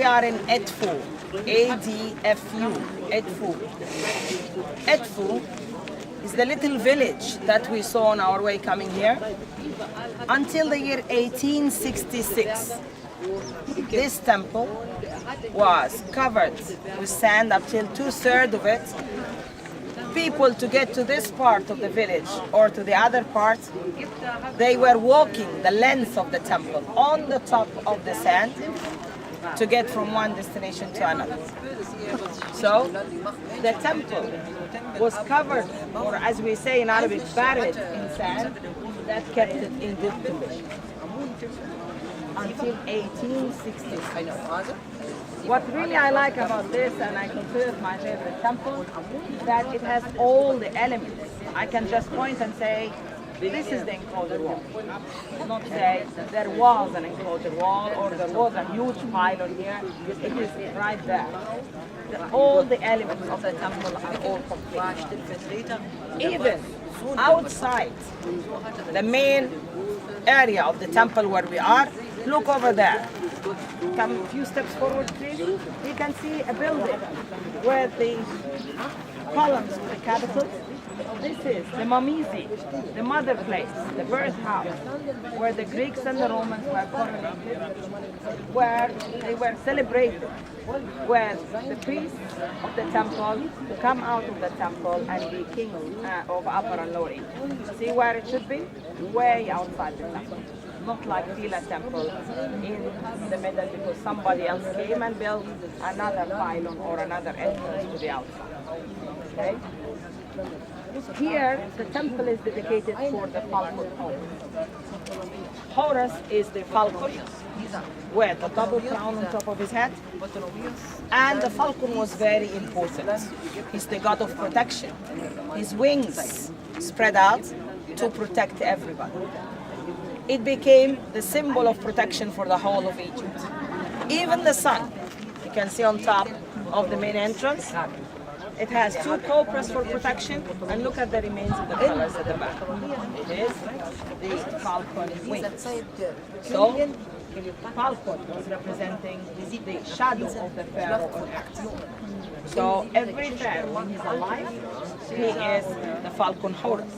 are in Edfu, A-D-F-U, Edfu. Edfu is the little village that we saw on our way coming here until the year 1866. This temple was covered with sand up till 2/3 of it. People, to get to this part of the village or to the other part, they were walking the length of the temple on the top of the sand to get from one destination to another. So the temple was covered, or as we say in Arabic, buried in sand that kept it in good condition until 1860. What really I like about this, and I consider it my favorite temple, is that it has all the elements. I can just point and say, this is the enclosure wall. Not say there was an enclosure wall or there was a huge pylon here. It is right there. All the elements of the temple are all complete. Even outside the main area of the temple where we are, look over there. Come a few steps forward, please. You can see a building where the columns of the capitals. This is the Mamizi, the mother place, the birth house, where the Greeks and the Romans were coronated, where they were celebrated, where the priests of the temple come out of the temple and be kings of Upper and Lower Egypt. See where it should be? Way outside the temple. Not like Tila temple in the middle because somebody else came and built another pylon or another entrance to the outside. Okay? Here, the temple is dedicated for the falcon Horus. Horus is the falcon with a double crown on top of his head. And the falcon was very important. He's the god of protection. His wings spread out to protect everybody. It became the symbol of protection for the whole of Egypt. Even the sun, you can see on top of the main entrance, it has two cobras for protection, and look at the remains of the colors at the back. It is the falcon wings. So, falcon was representing the shadow of the pharaoh on earth. So every pharaoh, when he's alive, he is the falcon Horus.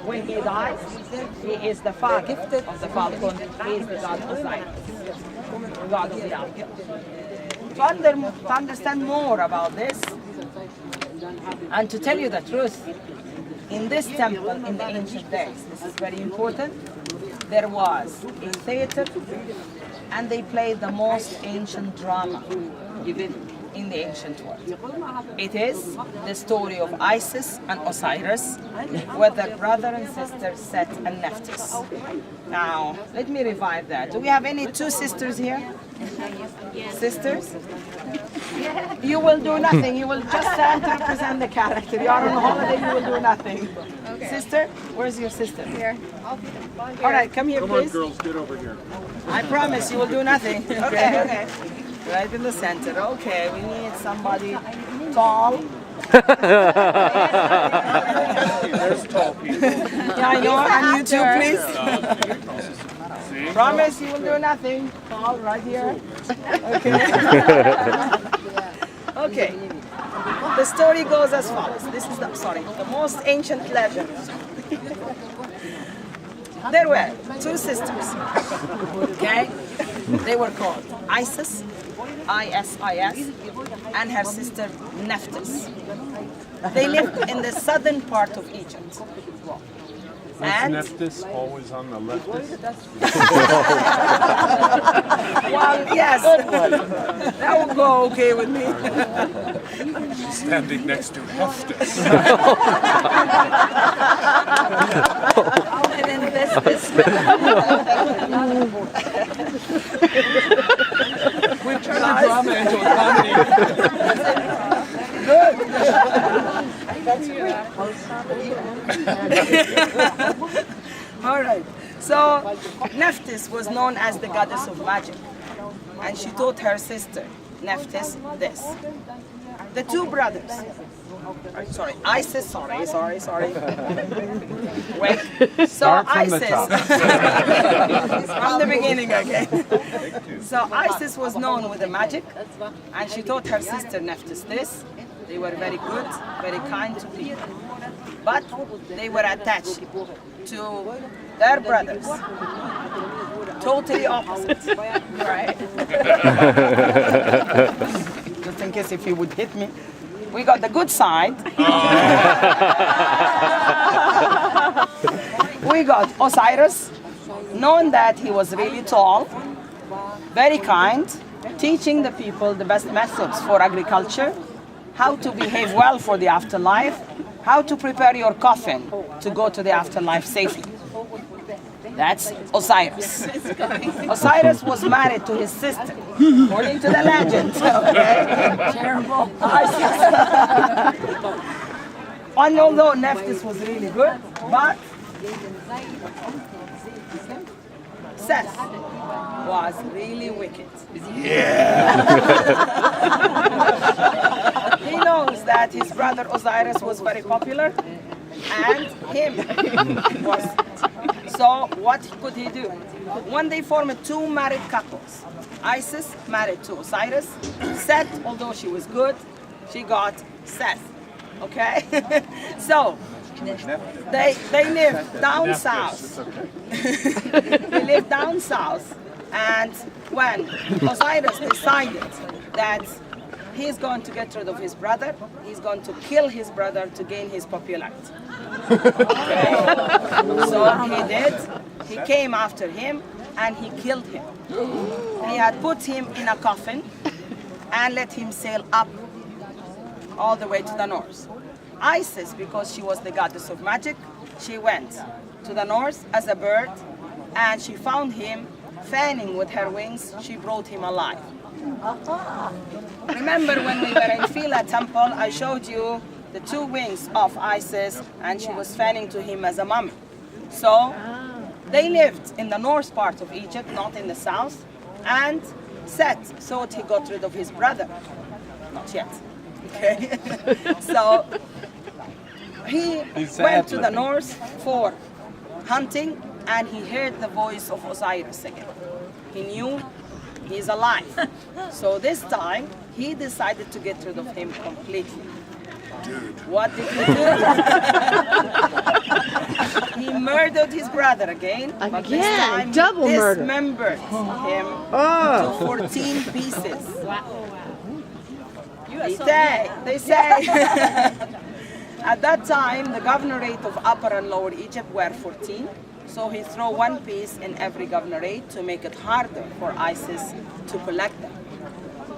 When he dies, he is the father of the falcon. He is the god Osiris, the god of the alchemy. To understand more about this, and to tell you the truth, in this temple in the ancient days, this is very important, there was a theater and they played the most ancient drama in the ancient world. It is the story of Isis and Osiris with their brother and sister Set and Nephthys. Now, let me revive that. Do we have any two sisters here? Sisters? You will do nothing. You will just stand to represent the character. You are on holiday, you will do nothing. Okay. Sister? Where's your sister? Here. All right, come here, please. Come on, girls, get over here. I promise you will do nothing. Okay, okay. Right in the center. Okay, we need somebody tall. There's tall people. Yeah, I know. And you too, please. Promise you will do nothing. Tall, right here. Okay. Okay. The story goes as follows. This is the most ancient legend. There were two sisters. Okay. They were called Isis, I-S-I-S, and her sister Nephthys. They lived in the southern part of Egypt. And Nephthys always on the leftist? Well, yes, that would go okay with me. Standing next to Heftus. And then this. We turned the drama into a comedy. Good. That's great. All right. So Nephthys was known as the goddess of magic, and she taught her sister Nephthys this. The two brothers sorry, Isis, sorry. Wait, so Start from the Isis, top. from the beginning again. So Isis was known with the magic, and she taught her sister Nephthys this. They were very good, very kind to people. But they were attached to their brothers. Totally opposite, right? Just in case if he would hit me. We got the good side. We got Osiris, known that he was really tall, very kind, teaching the people the best methods for agriculture, how to behave well for the afterlife, how to prepare your coffin to go to the afterlife safely. That's Osiris. Osiris was married to his sister, according to the legend. Okay? Terrible. And although Nephthys was really good, but Seth was really wicked. He knows that his brother Osiris was very popular, and him was. So what could he do? When they formed two married couples, Isis married to Osiris. Seth, although she was good, she got Seth. Okay? So they lived down south. They lived down south, and when Osiris decided that he's going to get rid of his brother, he's going to kill his brother to gain his popularity. Okay. So he did. He came after him and he killed him. He had put him in a coffin and let him sail up all the way to the north. Isis, because she was the goddess of magic, she went to the north as a bird and she found him fanning with her wings. She brought him alive. Remember when we were in Phila temple, I showed you the two wings of Isis and she was fanning to him as a mummy. So they lived in the north part of Egypt, not in the south, and Seth thought he got rid of his brother. Not yet. Okay. So he went to the north for hunting and he heard the voice of Osiris again. He knew he's alive. So this time he decided to get rid of him completely. Dude. What did he do? He murdered his brother again. But this time double murder. Dismembered him to 14 pieces. They say at that time the governorate of Upper and Lower Egypt were 14. So he threw one piece in every governorate to make it harder for Isis to collect them.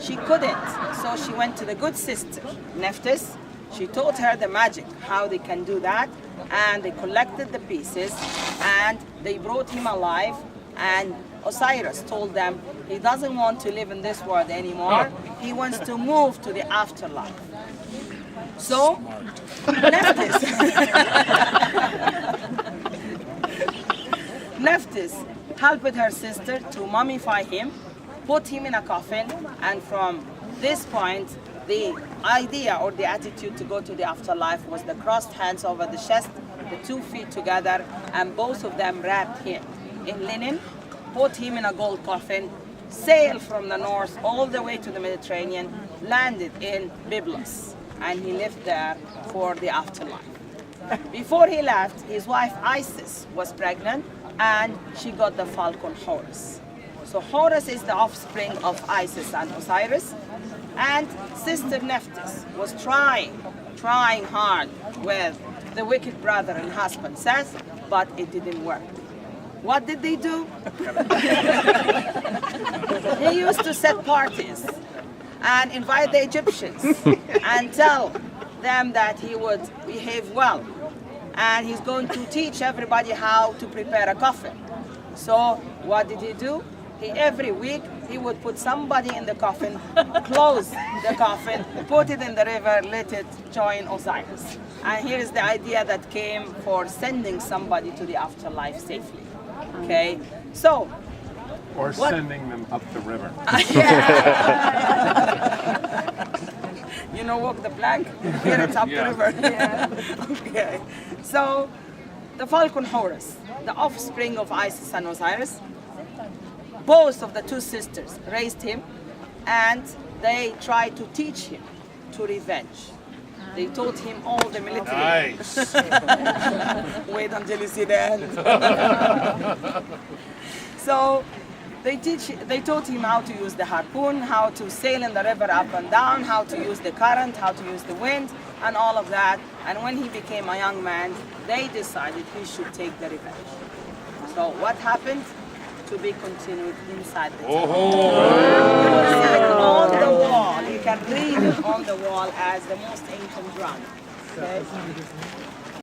She couldn't, so she went to the good sister, Nephthys. She taught her the magic, how they can do that, and they collected the pieces, and they brought him alive, and Osiris told them he doesn't want to live in this world anymore, he wants to move to the afterlife. So, Nephthys helped her sister to mummify him, put him in a coffin, and from this point, the idea or the attitude to go to the afterlife was the crossed hands over the chest, the 2 feet together, and both of them wrapped him in linen, put him in a gold coffin, sailed from the north all the way to the Mediterranean, landed in Byblos, and he lived there for the afterlife. Before he left, his wife Isis was pregnant, and she got the falcon Horus. So Horus is the offspring of Isis and Osiris, and sister Nephthys was trying hard with the wicked brother and husband Seth, but it didn't work. What did they do? He used to set parties and invite the Egyptians and tell them that he would behave well and he's going to teach everybody how to prepare a coffin. So what did he do? Every week he would put somebody in the coffin, close the coffin, put it in the river, let it join Osiris. And here is the idea that came for sending somebody to the afterlife safely. Okay, so. Or sending them up the river. You know walk the plank, here it's up the river. Okay. So the falcon Horus, the offspring of Isis and Osiris, both of the two sisters raised him, and they tried to teach him to revenge. They taught him all the military. Nice. Wait until you see the end. So they taught him how to use the harpoon, how to sail in the river up and down, how to use the current, how to use the wind, and all of that. And when he became a young man, they decided he should take the revenge. So what happened? To be continued inside the temple. You will see it on the wall. You can read it on the wall as the most ancient drum. Okay?